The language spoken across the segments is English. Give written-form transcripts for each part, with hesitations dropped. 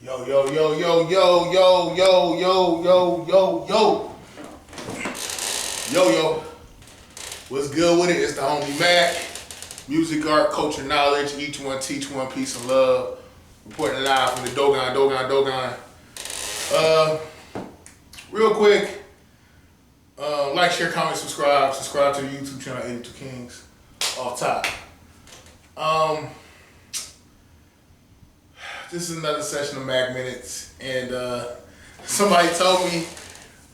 Yo, yo, yo, yo, yo, yo, yo, yo, yo, yo, yo. Yo, yo. What's good with it? It's the homie Mac. Music, art, culture, knowledge. Each one teach one, peace and love. Reporting live from the Dogon. Real quick. Like, share, comment, subscribe. Subscribe to the YouTube channel 82 Kings. Off top. This is another session of MACK Minutes, and somebody told me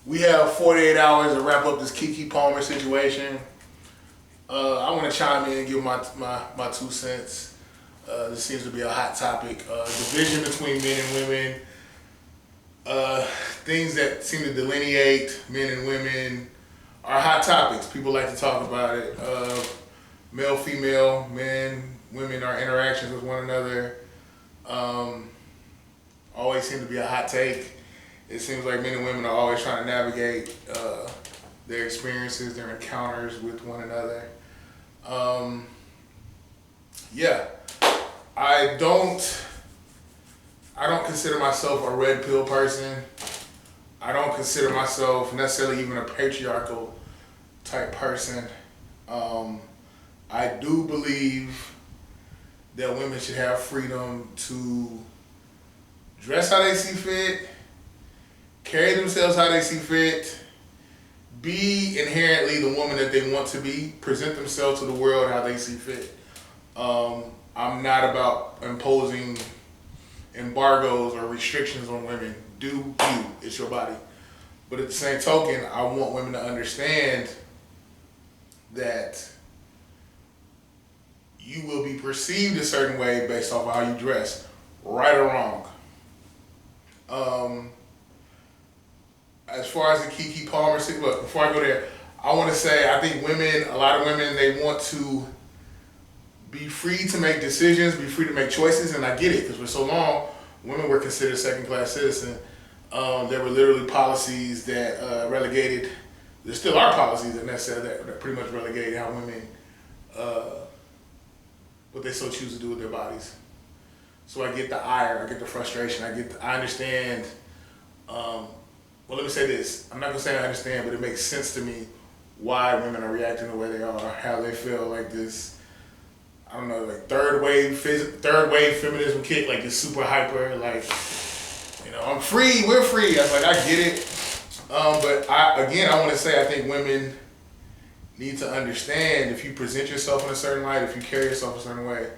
we have 48 hours to wrap up this Keke Palmer situation. I want to chime in and give my 2 cents. This seems to be a hot topic. Division between men and women, things that seem to delineate men and women are hot topics. People like to talk about it. Male, female, men, women, our interactions with one another. Always seem to be a hot take. It seems like men and women are always trying to navigate their experiences, their encounters with one another. Yeah, I don't consider myself a red pill person. I don't consider myself necessarily even a patriarchal type person. I do believe that women should have freedom to dress how they see fit, carry themselves how they see fit, be inherently the woman that they want to be, present themselves to the world how they see fit. I'm not about imposing embargoes or restrictions on women. Do you, it's your body. But at the same token, I want women to understand that you will be perceived a certain way based off of how you dress, right or wrong. As far as the Keke Palmer, look, before I go there, I want to say I think women, a lot of women, they want to be free to make decisions, be free to make choices, and I get it, because for so long, women were considered second-class citizens. There were literally policies that relegated, there still are policies that pretty much relegate how women, what they so choose to do with their bodies. So I get the ire, I get the frustration, I understand. Well, let me say this. I'm not gonna say I understand, but it makes sense to me why women are reacting the way they are, how they feel like this, I don't know, like third wave feminism kick, like this super hyper, like, you know, I'm free, we're free. I was like, I get it. But I want to say, I think women need to understand, if you present yourself in a certain light, if you carry yourself a certain way,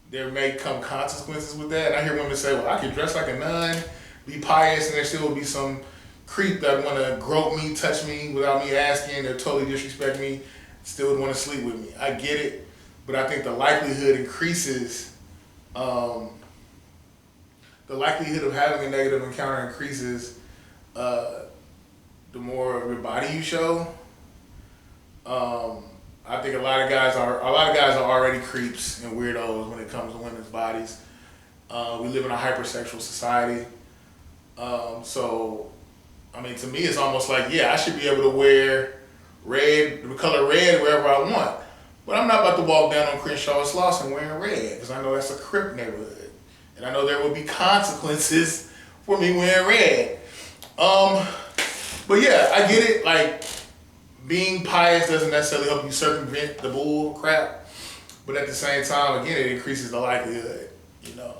there may come consequences with that. And I hear women say, well, I could dress like a nun, be pious, and there still will be some creep that want to grope me, touch me without me asking, or totally disrespect me, still would want to sleep with me. I get it, but I think the likelihood increases, the likelihood of having a negative encounter increases the more of your body you show. I think a lot of guys are already creeps and weirdos when it comes to women's bodies. We live in a hypersexual society. So, I mean, to me, it's almost like, yeah, I should be able to wear the color red wherever I want. But I'm not about to walk down on Crenshaw and Slauson wearing red, because I know that's a Crip neighborhood. And I know there will be consequences for me wearing red. But yeah, I get it. Like, being pious doesn't necessarily help you circumvent the bull crap, but at the same time, again, it increases the likelihood, you know,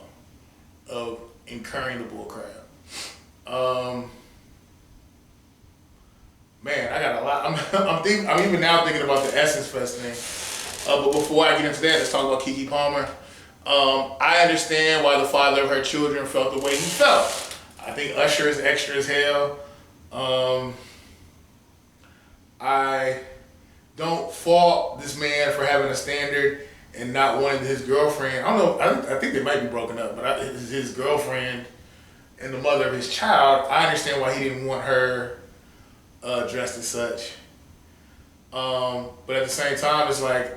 of incurring the bull crap. Man, I got a lot. I'm even now thinking about the Essence Fest thing. But before I get into that, let's talk about Keke Palmer. I understand why the father of her children felt the way he felt. I think Usher is extra as hell. I don't fault this man for having a standard and not wanting his girlfriend. I don't know, I think they might be broken up, but his girlfriend and the mother of his child, I understand why he didn't want her dressed as such. But at the same time, it's like,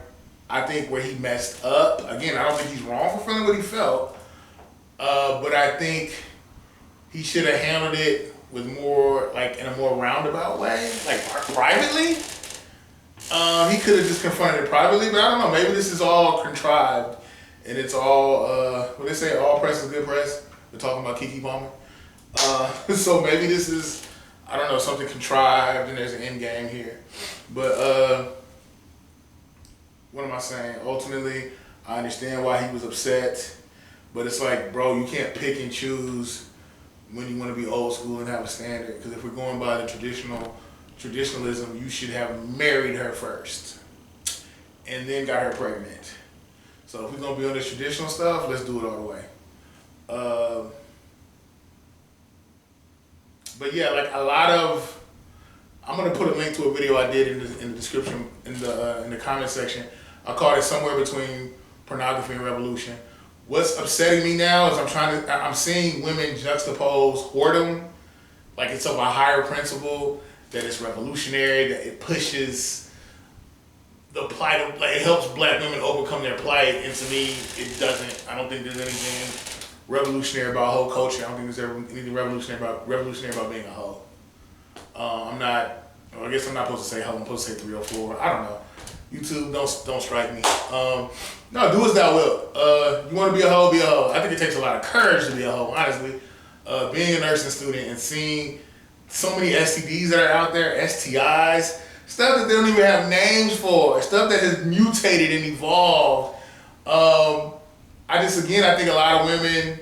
I think where he messed up, again, I don't think he's wrong for feeling what he felt, but I think he should have handled it with more, like, in a more roundabout way, like privately. He could have just confronted it privately, but I don't know, maybe this is all contrived and it's all what they say, all press is good press. They're talking about Keke Palmer. So maybe this is, I don't know, something contrived and there's an end game here. But what am I saying? Ultimately, I understand why he was upset, but it's like, bro, you can't pick and choose when you want to be old school and have a standard. Because if we're going by the traditionalism, you should have married her first and then got her pregnant. So if we're gonna be on this traditional stuff, let's do it all the way. But yeah, like a lot of, I'm gonna put a link to a video I did in the description, in the comment section. I called it Somewhere Between Pornography and Revolution. What's upsetting me now is I'm seeing women juxtapose whoredom, like it's of a higher principle, that it's revolutionary, that it pushes the plight of, like, it helps black women overcome their plight, and to me, it doesn't. I don't think there's anything revolutionary about hoe culture. I don't think there's ever anything revolutionary about being a hoe. I guess I'm not supposed to say hoe, I'm supposed to say 304. I don't know. YouTube, don't strike me. No, do as thou wilt. You want to be a hoe, be a hoe. I think it takes a lot of courage to be a hoe, honestly. Being a nursing student and seeing so many STDs that are out there, STIs, stuff that they don't even have names for, stuff that has mutated and evolved. I think a lot of women,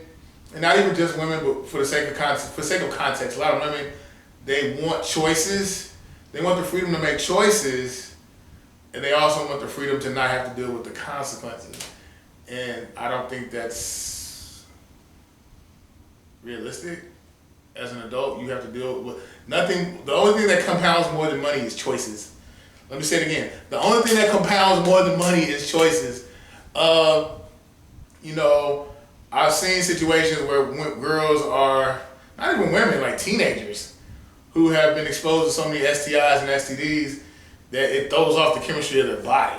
and not even just women, but for the sake of context, a lot of women, they want choices. They want the freedom to make choices, and they also want the freedom to not have to deal with the consequences. And I don't think that's realistic. As an adult, you have to deal with nothing. The only thing that compounds more than money is choices. Let me say it again. The only thing that compounds more than money is choices. I've seen situations where girls are, not even women, like teenagers, who have been exposed to so many STIs and STDs that it throws off the chemistry of their body.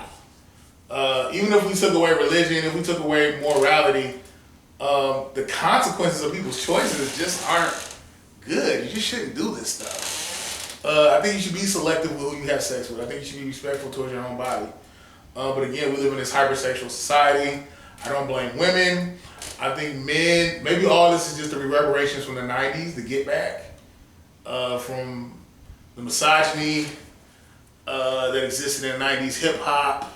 Even if we took away religion, if we took away morality, the consequences of people's choices just aren't good. You just shouldn't do this stuff. I think you should be selective with who you have sex with. I think you should be respectful towards your own body. But again, we live in this hypersexual society. I don't blame women. I think men, maybe all this is just the reverberations from the 90s, the get back, from the misogyny that existed in 90s hip hop.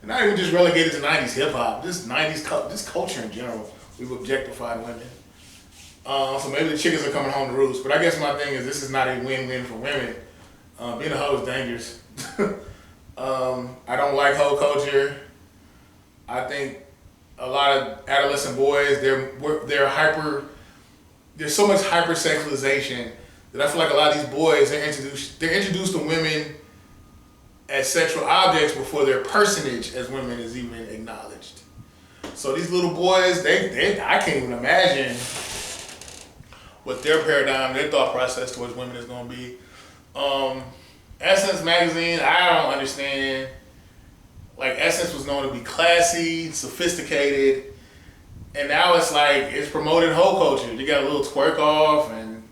And not even just relegated to 90s hip hop, just 90s, just culture in general. We've objectified women. So maybe the chickens are coming home to roost. But I guess my thing is, this is not a win-win for women. Being a hoe is dangerous. I don't like hoe culture. I think a lot of adolescent boys, there's so much hypersexualization that I feel like a lot of these boys, they're introduced to women as sexual objects before their personage as women is even acknowledged. So these little boys, I can't even imagine what their paradigm, their thought process towards women is going to be. Essence magazine, I don't understand. Like, Essence was known to be classy, sophisticated, and now it's like, it's promoting hoe culture. You got a little twerk off, and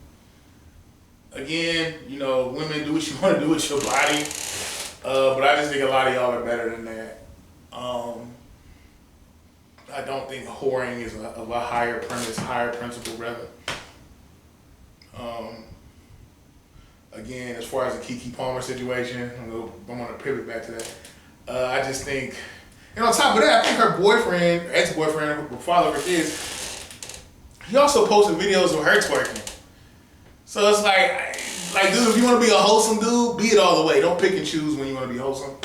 again, women do what you want to do with your body. But I just think a lot of y'all are better than that. I don't think whoring is of a higher premise, higher principle, rather. Again, as far as the Keke Palmer situation, I'm going to pivot back to that. I just think, and on top of that, I think her boyfriend, ex-boyfriend, father of her kids, he also posted videos of her twerking. So it's like, dude, if you want to be a wholesome dude, be it all the way. Don't pick and choose when you want to be wholesome.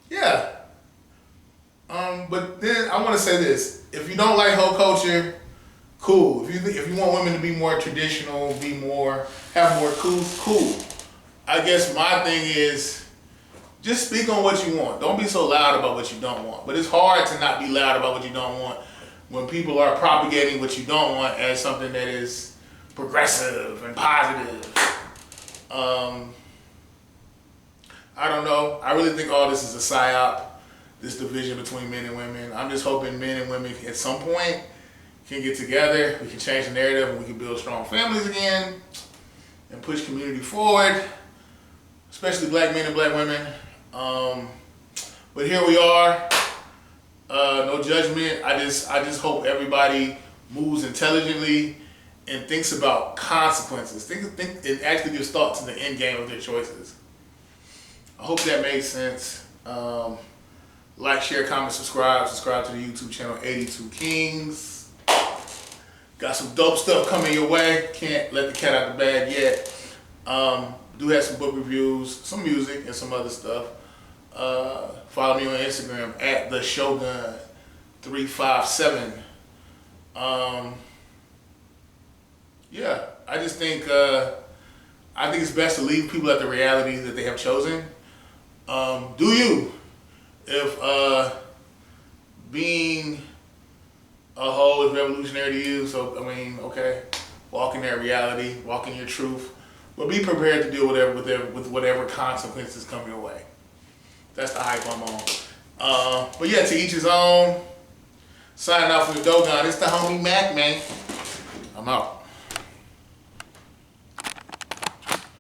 Yeah. But then I want to say this: if you don't like hoe culture, cool. If you want women to be more traditional, have more cool. I guess my thing is, just speak on what you want. Don't be so loud about what you don't want. But it's hard to not be loud about what you don't want when people are propagating what you don't want as something that is progressive and positive. I don't know. I really think all this is a psyop, this division between men and women. I'm just hoping men and women at some point can get together, we can change the narrative, and we can build strong families again and push community forward, especially black men and black women. But here we are. No judgment. I just hope everybody moves intelligently and thinks about consequences. Think and actually gives thought to the end game of their choices. I hope that makes sense. Like, share, comment, subscribe. Subscribe to the YouTube channel 82 Kings. Got some dope stuff coming your way. Can't let the cat out the bag yet. Do have some book reviews, some music, and some other stuff. Follow me on Instagram at the Shogun357. Yeah, I just think it's best to leave people at the reality that they have chosen. Do you? If being a hoe is revolutionary to you, so I mean, okay, walk in that reality, walk in your truth, but be prepared to deal with whatever consequences come your way. That's the hype I'm on. But yeah, to each his own. Signing off from the Dogon. It's the homie Mac, man. I'm out.